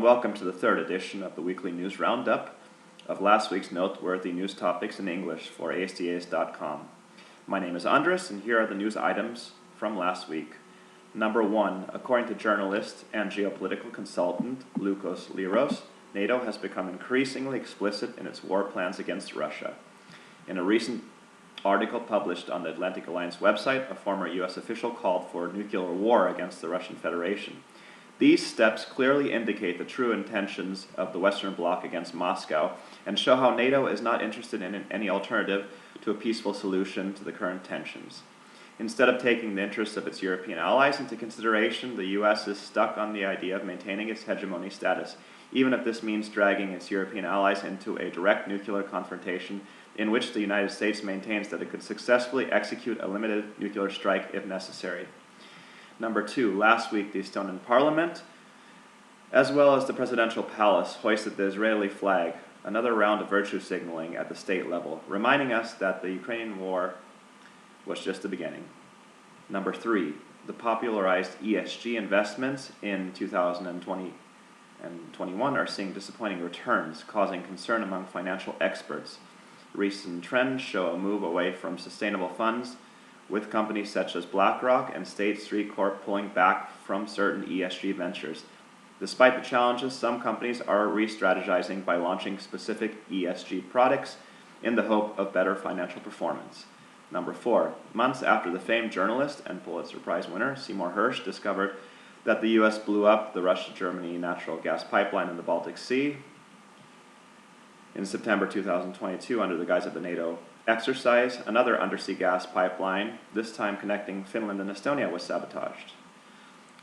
welcome to the third edition of the weekly news roundup of last week's noteworthy news topics in English for EestiEest.com. My name is Andres, and here are the news items from last week. Number 1, according to journalist and geopolitical consultant Lukos Liros, NATO has become increasingly explicit in its war plans against Russia. In a recent article published on the Atlantic Alliance website, a former U.S. official called for nuclear war against the Russian Federation. These steps clearly indicate the true intentions of the Western Bloc against Moscow and show how NATO is not interested in any alternative to a peaceful solution to the current tensions. Instead of taking the interests of its European allies into consideration, the U.S. is stuck on the idea of maintaining its hegemony status, even if this means dragging its European allies into a direct nuclear confrontation in which the United States maintains that it could successfully execute a limited nuclear strike if necessary. Number 2, last week the Estonian parliament, as well as the presidential palace, hoisted the Israeli flag, another round of virtue signaling at the state level, reminding us that the Ukrainian war was just the beginning. Number 3, the popularized ESG investments in 2020 and 21 are seeing disappointing returns, causing concern among financial experts. Recent trends show a move away from sustainable funds, with companies such as BlackRock and State Street Corp pulling back from certain ESG ventures. Despite the challenges, some companies are re-strategizing by launching specific ESG products in the hope of better financial performance. Number 4, months after the famed journalist and Pulitzer Prize winner Seymour Hersh discovered that the U.S. blew up the Russia-Germany natural gas pipeline in the Baltic Sea in September 2022 under the guise of the NATO exercise, another undersea gas pipeline, this time connecting Finland and Estonia, was sabotaged.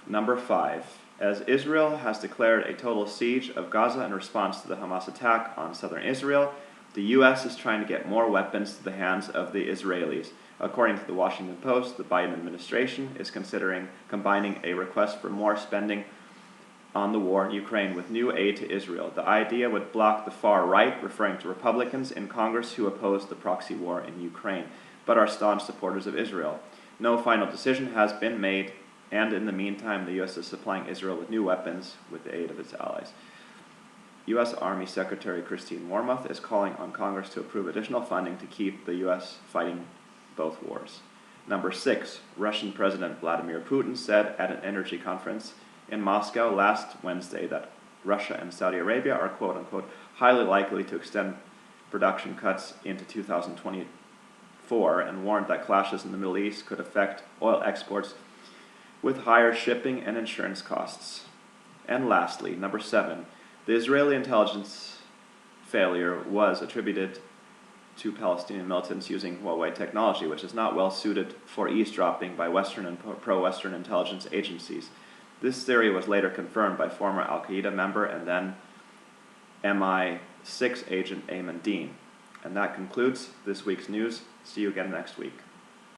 Number 5, as Israel has declared a total siege of Gaza in response to the Hamas attack on southern Israel, the U.S. is trying to get more weapons to the hands of the Israelis. According to the Washington Post, the Biden administration is considering combining a request for more spending on the war in Ukraine with new aid to Israel. The idea would block the far right, referring to Republicans in Congress who oppose the proxy war in Ukraine, but are staunch supporters of Israel. No final decision has been made, and in the meantime, the U.S. is supplying Israel with new weapons with the aid of its allies. U.S. Army Secretary Christine Wormuth is calling on Congress to approve additional funding to keep the U.S. fighting both wars. Number 6, Russian President Vladimir Putin said at an energy conference in Moscow last Wednesday that Russia and Saudi Arabia are quote-unquote highly likely to extend production cuts into 2024 and warned that clashes in the Middle East could affect oil exports with higher shipping and insurance costs. And lastly, number 7, the Israeli intelligence failure was attributed to Palestinian militants using Huawei technology, which is not well suited for eavesdropping by Western and pro-Western intelligence agencies. This theory was later confirmed by former al-Qaeda member and then MI6 agent Ayman Dean. And that concludes this week's news. See you again next week.